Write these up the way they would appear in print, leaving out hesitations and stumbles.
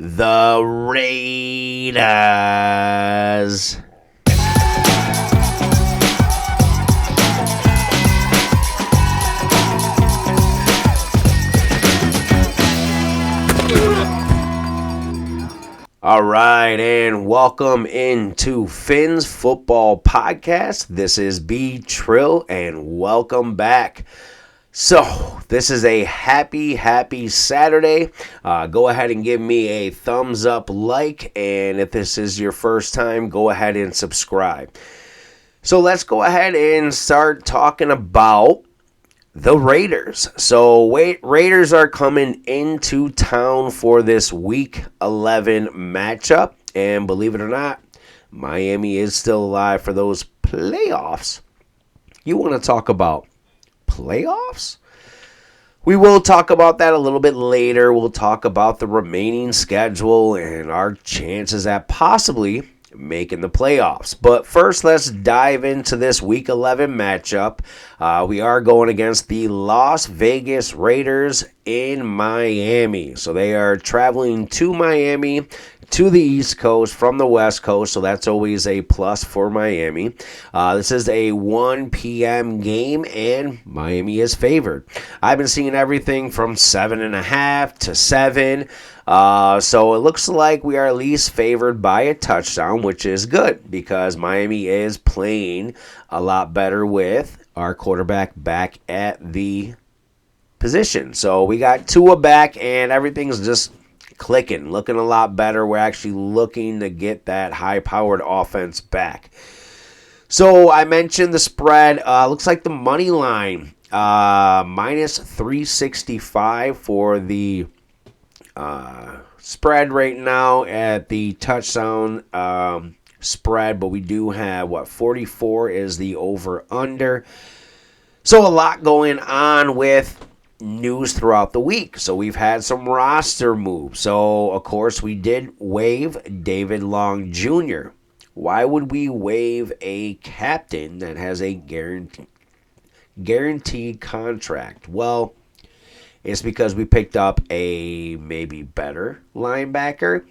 the Raiders. All right, and welcome into Phins Football Podcast. This is B Trill, and welcome back. So, this is a happy Saturday. Go ahead and give me a thumbs up, like, and if this is your first time, go ahead and subscribe. So, let's go ahead and start talking about the Raiders. So, Raiders are coming into town for this Week 11 matchup. And believe it or not, Miami is still alive for those playoffs. You want to talk about playoffs? We will talk about that a little bit later. We'll talk about the remaining schedule and our chances at possibly making the playoffs. But first, let's dive into this Week 11 matchup. We are going against the Las Vegas Raiders in Miami. So they are traveling to Miami, to the East Coast from the West Coast, so that's always a plus for Miami. This is a 1 p.m. game, and Miami is favored. I've been seeing everything from 7.5 to 7. So it looks like we are at least favored by a touchdown, which is good because Miami is playing a lot better with our quarterback back at the position. So we got Tua back, and everything's just clicking, looking a lot better. We're actually looking to get that high-powered offense back. So I mentioned the spread. Looks like the money line, minus 365 for the spread right now at the touchdown spread, but we do have 44 is the over-under. So a lot going on with news throughout the week. So we've had some roster moves. So of course we did waive David Long Jr. Why would we waive a captain that has a guaranteed contract? Well, it's because we picked up a maybe better linebacker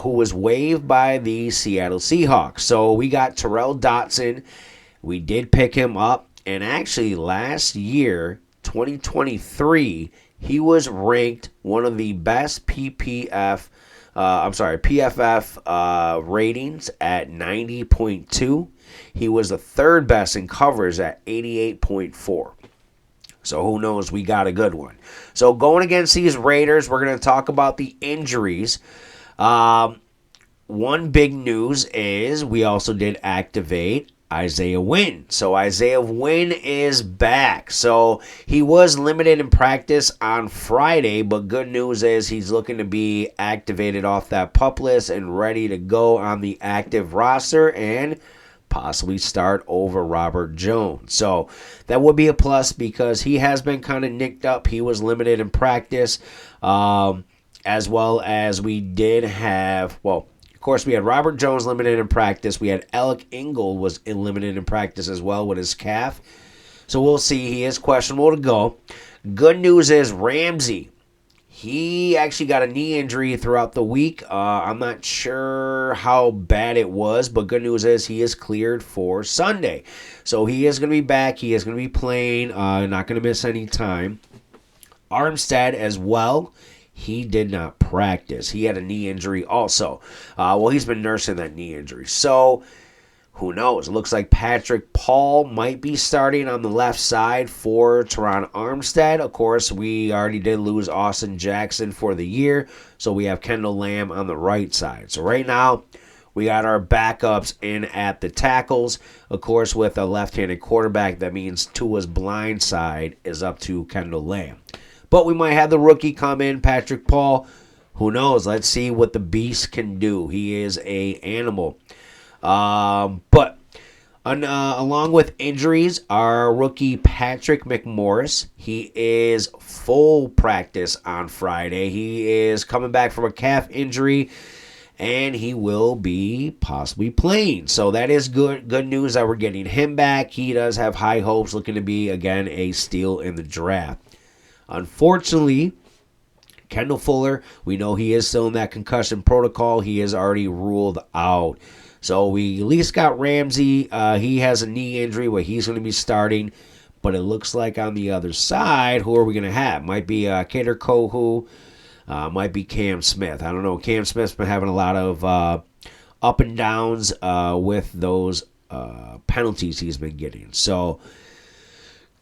who was waived by the Seattle Seahawks. So we got Terrell Dotson. We did pick him up, and actually last year, 2023, he was ranked one of the best PFF ratings at 90.2. He was the third best in covers at 88.4. So who knows? We got a good one. So going against these Raiders, we're going to talk about the injuries. One big news is we also did activate Isaiah Wynn. So Isaiah Wynn is back. So he was limited in practice on Friday, but good news is he's looking to be activated off that PUP list and ready to go on the active roster and possibly start over Robert Jones. So that would be a plus because he has been kind of nicked up. He was limited in practice, as well as we did have, of course, we had Robert Jones limited in practice. We had Alec Ingold was limited in practice as well with his calf. So we'll see. He is questionable to go. Good news is Ramsey. He actually got a knee injury throughout the week. I'm not sure how bad it was, but good news is he is cleared for Sunday. So he is going to be back. He is going to be playing. Not going to miss any time. Armstead as well. He did not practice. He had a knee injury also. He's been nursing that knee injury. So who knows? It looks like Patrick Paul might be starting on the left side for Teron Armstead. Of course, we already did lose Austin Jackson for the year, so we have Kendall Lamb on the right side. So right now, we got our backups in at the tackles. Of course, with a left-handed quarterback, that means Tua's blind side is up to Kendall Lamb. But we might have the rookie come in, Patrick Paul. Who knows? Let's see what the beast can do. He is an animal. But along with injuries, our rookie Patrick McMorris, he is full practice on Friday. He is coming back from a calf injury, and he will be possibly playing. So that is good news that we're getting him back. He does have high hopes, looking to be, again, a steal in the draft. Unfortunately, Kendall Fuller, we know he is still in that concussion protocol. He is already ruled out. So we at least got Ramsey. He has a knee injury where he's going to be starting. But it looks like on the other side, who are we going to have? Might be Kader Kohu. Might be Cam Smith. I don't know. Cam Smith's been having a lot of up and downs with those penalties he's been getting. So,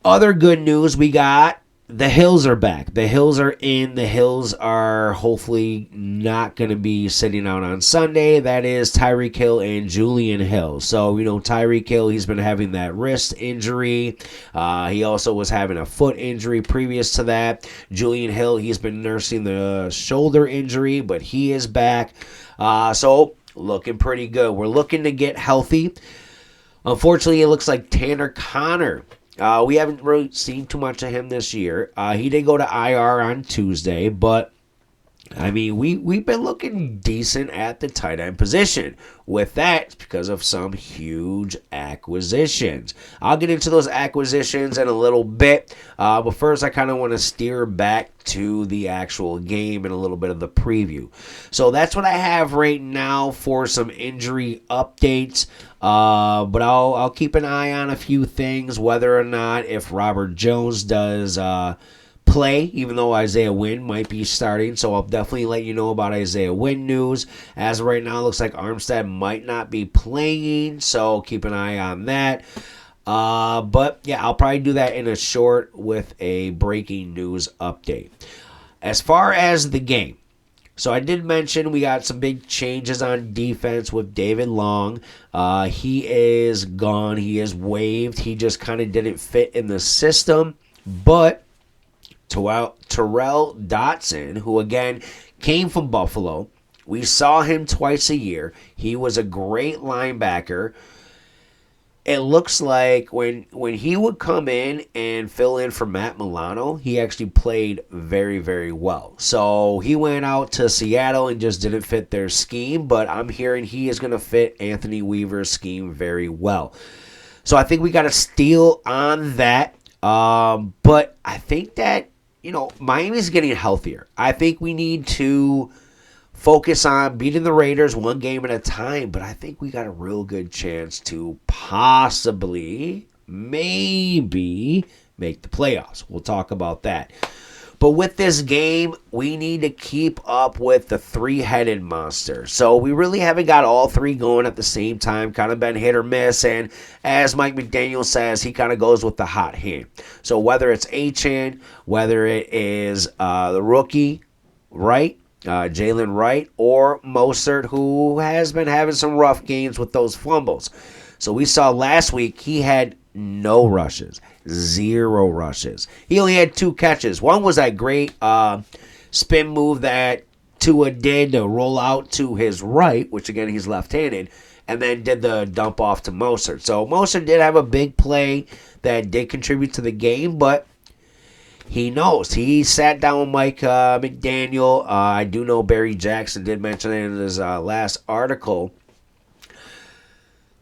other good news we got. The Hills are back. The Hills are in. The Hills are hopefully not going to be sitting out on Sunday. That is Tyreek Hill and Julian Hill. So, Tyreek Hill, he's been having that wrist injury. He also was having a foot injury previous to that. Julian Hill, he's been nursing the shoulder injury, but he is back. So, looking pretty good. We're looking to get healthy. Unfortunately, it looks like Tanner Connor. We haven't really seen too much of him this year. He did go to IR on Tuesday, but I mean, we've been looking decent at the tight end position. With that, it's because of some huge acquisitions. I'll get into those acquisitions in a little bit, but first I kind of want to steer back to the actual game and a little bit of the preview. So that's what I have right now for some injury updates. But I'll keep an eye on a few things, whether or not if Robert Jones does play, even though Isaiah Wynn might be starting. So I'll definitely let you know about Isaiah Wynn news. As of right now, it looks like Armstead might not be playing, so keep an eye on that. But yeah, I'll probably do that in a short with a breaking news update. As far as the game, so I did mention we got some big changes on defense with David Long. He is gone. He is waived. He just kind of didn't fit in the system. But Terrell Dotson, who again came from Buffalo, we saw him twice a year. He was a great linebacker. It looks like when he would come in and fill in for Matt Milano, he actually played very, very well. So he went out to Seattle and just didn't fit their scheme, but I'm hearing he is going to fit Anthony Weaver's scheme very well. So I think we got a steal on that. But I think that, Miami's getting healthier. I think we need to focus on beating the Raiders one game at a time, but I think we got a real good chance to possibly, maybe, make the playoffs. We'll talk about that. But with this game, we need to keep up with the three-headed monster. So we really haven't got all three going at the same time, kind of been hit or miss, and as Mike McDaniel says, he kind of goes with the hot hand. So whether it's Achane, whether it is the rookie, Wright, Jalen Wright, or Mostert, who has been having some rough games with those fumbles. So we saw last week he had no rushes, 0 rushes. He only had 2 catches. One was that great spin move that Tua did to roll out to his right, which again he's left-handed, and then did the dump off to Mostert. So Mostert did have a big play that did contribute to the game, but he knows. He sat down with Mike McDaniel. I do know Barry Jackson did mention it in his last article.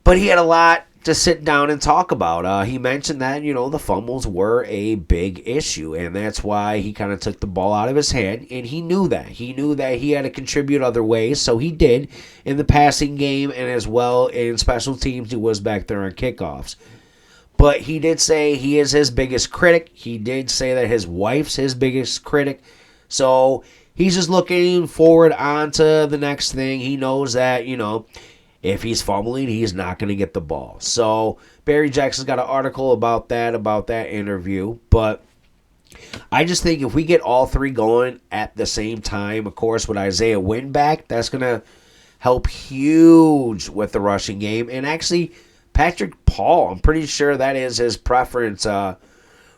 But he had a lot to sit down and talk about. He mentioned that, the fumbles were a big issue, and that's why he kind of took the ball out of his hand, and he knew that. He knew that he had to contribute other ways, so he did in the passing game and as well in special teams. He was back there on kickoffs. But he did say he is his biggest critic. He did say that his wife's his biggest critic. So he's just looking forward on to the next thing. He knows that, if he's fumbling, he's not going to get the ball. So Barry Jackson's got an article about that interview. But I just think if we get all three going at the same time, of course, with Isaiah Wynn back, that's going to help huge with the rushing game. And actually, Patrick Paul, I'm pretty sure that is his preference,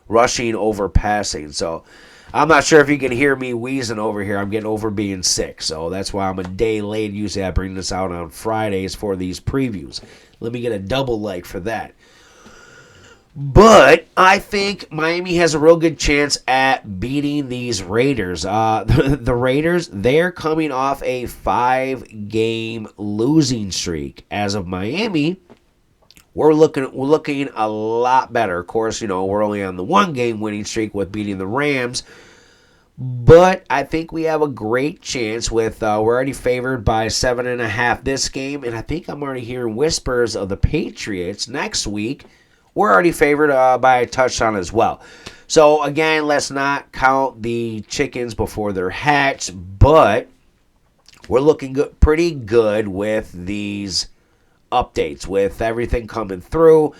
rushing over passing. So I'm not sure if you can hear me wheezing over here. I'm getting over being sick, so that's why I'm a day late. Usually I bring this out on Fridays for these previews. Let me get a double like for that. But I think Miami has a real good chance at beating these Raiders. The Raiders, they're coming off a 5-game losing streak. As of Miami, we're looking a lot better. Of course, we're only on the 1-game winning streak with beating the Rams. But I think we have a great chance with, we're already favored by 7.5 this game, and I think I'm already hearing whispers of the Patriots next week. We're already favored by a touchdown as well. So again, let's not count the chickens before they're hatched, but we're looking good, pretty good with these updates, with everything coming through.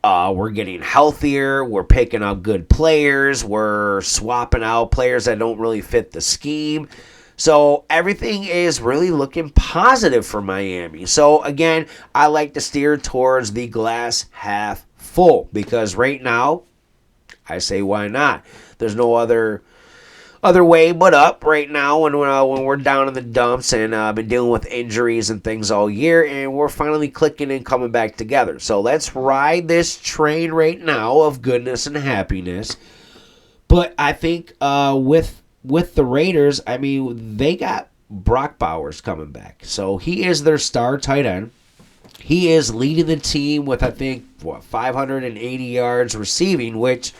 We're getting healthier. We're picking up good players. We're swapping out players that don't really fit the scheme. So everything is really looking positive for Miami. So again, I like to steer towards the glass half full because right now, I say why not? There's no other way but up right now when we're down in the dumps and been dealing with injuries and things all year, and we're finally clicking and coming back together. So let's ride this train right now of goodness and happiness. But I think with the Raiders, I mean, they got Brock Bowers coming back. So he is their star tight end. He is leading the team with, I think, 580 yards receiving, which,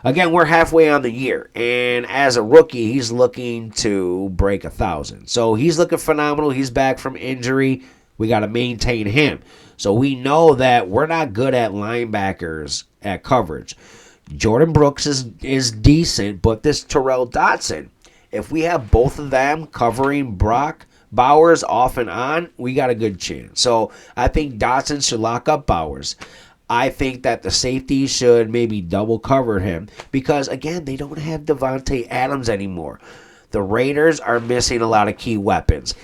again, we're halfway on the year. And as a rookie, he's looking to break 1,000. So he's looking phenomenal. He's back from injury. We got to maintain him. So we know that we're not good at linebackers at coverage. Jordan Brooks is decent, but this Terrell Dotson, if we have both of them covering Brock Bowers off and on, we got a good chance. So I think Dotson should lock up Bowers. I think that the safety should maybe double cover him because, again, they don't have Devontae Adams anymore. The Raiders are missing a lot of key weapons.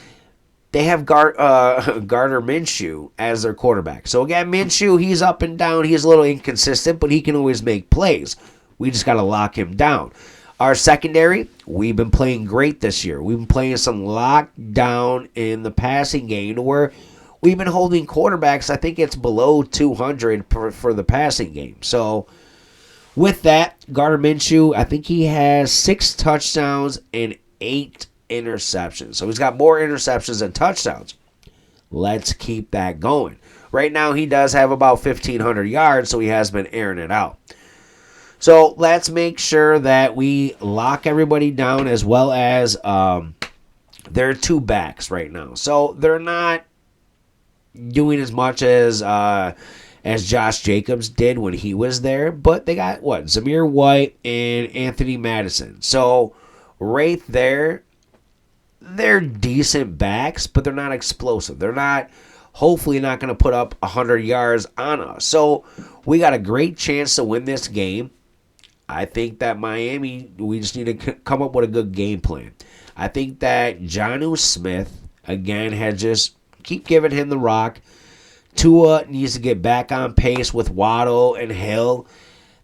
They have Gardner Minshew as their quarterback. So, again, Minshew, he's up and down. He's a little inconsistent, but he can always make plays. We just got to lock him down. Our secondary, we've been playing great this year. We've been playing some lockdown in the passing game where we've been holding quarterbacks. I think it's below 200 for the passing game. So, with that, Gardner Minshew, I think he has 6 touchdowns and 8 interceptions. So, he's got more interceptions than touchdowns. Let's keep that going. Right now, he does have about 1,500 yards, so he has been airing it out. So, let's make sure that we lock everybody down as well as there are 2 backs right now. So, they're not doing as much as Josh Jacobs did when he was there, but they got Zamir White and Anthony Madison. So right there, they're decent backs, but they're not explosive. They're hopefully not going to put up 100 yards on us. So we got a great chance to win this game. I think that Miami, we just need to come up with a good game plan. I think that Jonnu Smith, again, had just keep giving him the rock. Tua needs to get back on pace with Waddle and Hill.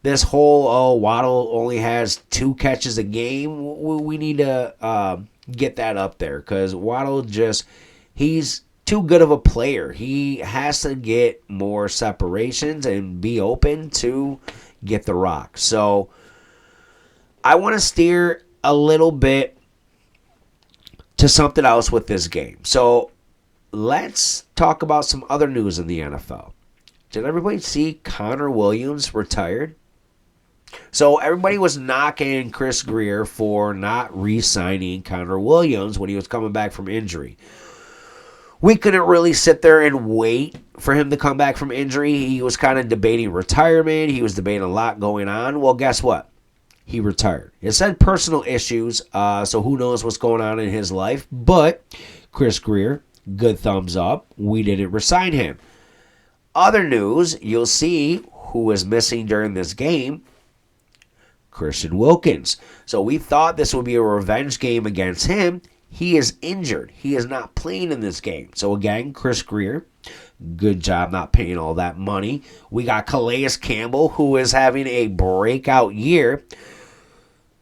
This whole, Waddle only has 2 catches a game. We need to get that up there because Waddle he's too good of a player. He has to get more separations and be open to get the rock. So I want to steer a little bit to something else with this game. So let's talk about some other news in the NFL. Did everybody see Connor Williams retired? So everybody was knocking Chris Greer for not re-signing Connor Williams when he was coming back from injury. We couldn't really sit there and wait for him to come back from injury. He was kind of debating retirement. He was debating a lot going on. Well, guess what? He retired. It said personal issues, so who knows what's going on in his life. But Chris Greer, good thumbs up. We didn't resign him. Other news, you'll see who was missing during this game. Christian Wilkins. So we thought this would be a revenge game against him. He is injured. He is not playing in this game. So again, Chris Greer, good job not paying all that money. We got Calais Campbell, who is having a breakout year,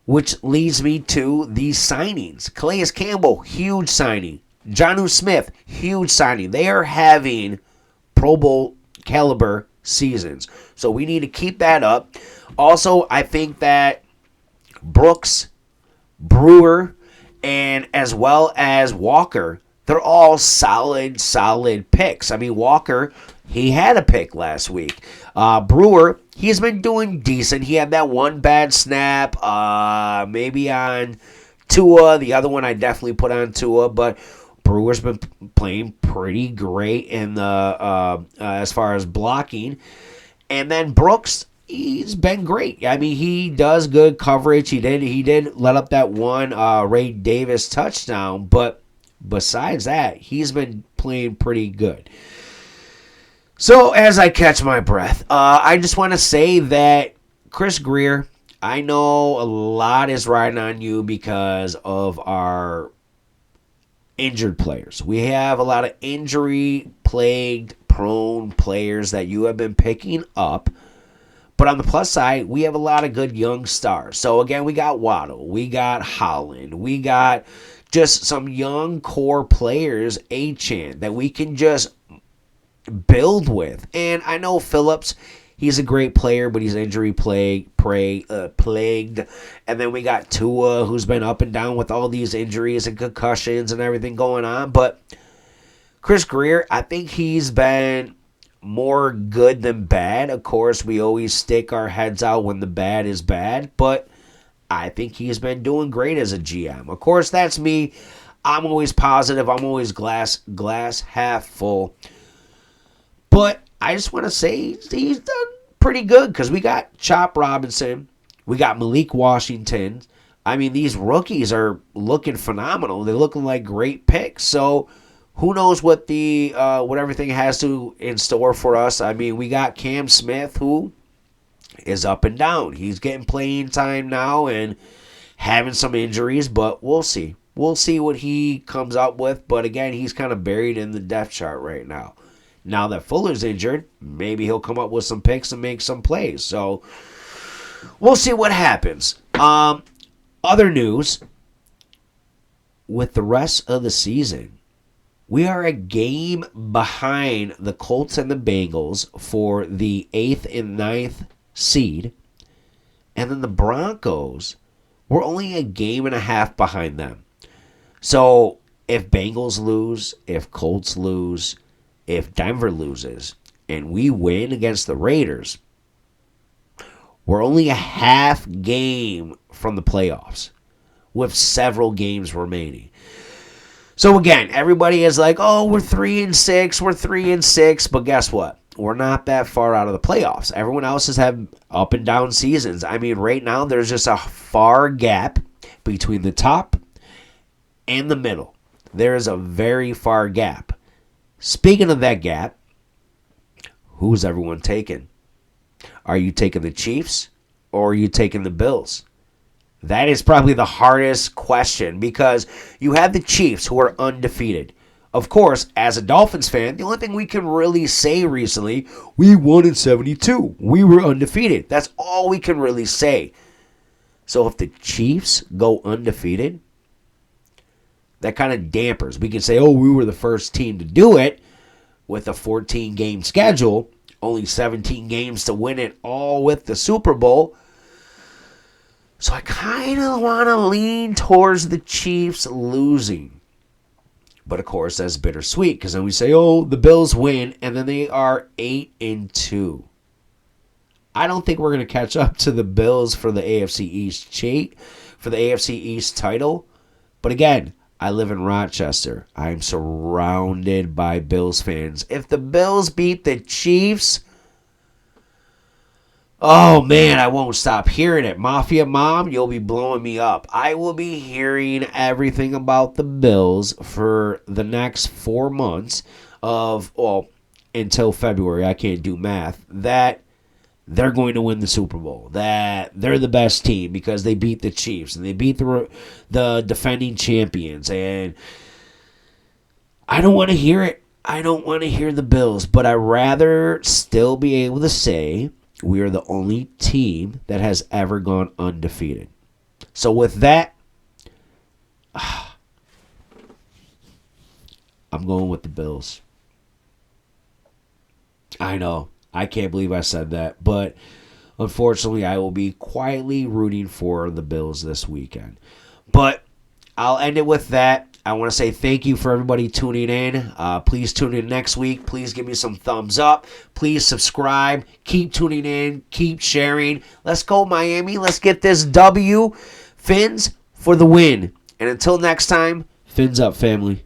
which leads me to these signings. Calais Campbell, huge signing. Jonnu Smith, huge signing. They are having Pro Bowl caliber seasons. So we need to keep that up. Also, I think that Brooks, Brewer, and as well as Walker, they're all solid picks. I mean, Walker, he had a pick last week. Brewer, he's been doing decent. He had that one bad snap, maybe on Tua. The other one I definitely put on Tua, but Brewer's been playing pretty great in the as far as blocking. And then Brooks, he's been great. I mean, he does good coverage. He did let up that one Ray Davis touchdown, but besides that, he's been playing pretty good. So as I catch my breath, I just want to say that Chris Greer, I know a lot is riding on you because of our injured players. We have a lot of injury-plagued, prone players that you have been picking up. But on the plus side, we have a lot of good young stars. So again, we got Waddle, we got Holland, we got just some young core players, A-Chan, that we can just build with. And I know Phillips, he's a great player, but he's injury plagued. And then we got Tua, who's been up and down with all these injuries and concussions and everything going on. But Chris Greer, I think he's been more good than bad. Of course, we always stick our heads out when the bad is bad, but I think he's been doing great as a GM. Of course, that's me. I'm always positive. I'm always glass half full. But I just want to say he's done pretty good because we got Chop Robinson. We got Malik Washington. I mean, these rookies are looking phenomenal. They're looking like great picks. So who knows what what everything has in store for us. I mean, we got Cam Smith, who is up and down. He's getting playing time now and having some injuries, but we'll see. We'll see what he comes up with. But again, he's kind of buried in the depth chart right now. Now that Fuller's injured, maybe he'll come up with some picks and make some plays. So we'll see what happens. Other news, with the rest of the season, we are a game behind the Colts and the Bengals for the 8th and 9th seed. And then the Broncos, we're only a game and a half behind them. So if Bengals lose, if Colts lose, if Denver loses, and we win against the Raiders, we're only a half game from the playoffs with several games remaining. So again, everybody is like, oh, we're 3-6, we're 3-6, but guess what? We're not that far out of the playoffs. Everyone else has had up and down seasons. I mean, right now there's just a far gap between the top and the middle. There is a very far gap. Speaking of that gap, who's everyone taking? Are you taking the Chiefs or are you taking the Bills? That is probably the hardest question because you have the Chiefs who are undefeated. Of course, as a Dolphins fan, the only thing we can really say recently, we won in 72. We were undefeated. That's all we can really say. So if the Chiefs go undefeated, that kind of dampers. We can say, oh, we were the first team to do it with a 14-game schedule, only 17 games to win it all with the Super Bowl. So I kind of want to lean towards the Chiefs losing. But of course, that's bittersweet because then we say, oh, the Bills win, and then they are 8-2. I don't think we're going to catch up to the Bills for the AFC East title. But again, I live in Rochester. I'm surrounded by Bills fans. If the Bills beat the Chiefs, oh man, I won't stop hearing it. Mafia Mom, you'll be blowing me up. I will be hearing everything about the Bills for the next 4 months until February. I can't do math. That they're going to win the Super Bowl, that they're the best team because they beat the Chiefs and they beat the defending champions. And I don't want to hear it. I don't want to hear the Bills, but I'd rather still be able to say we are the only team that has ever gone undefeated. So with that, I'm going with the Bills. I know. I can't believe I said that, but unfortunately, I will be quietly rooting for the Bills this weekend. But I'll end it with that. I want to say thank you for everybody tuning in. Please tune in next week. Please give me some thumbs up. Please subscribe. Keep tuning in. Keep sharing. Let's go, Miami. Let's get this W. Phins for the win. And until next time, Phins up, family.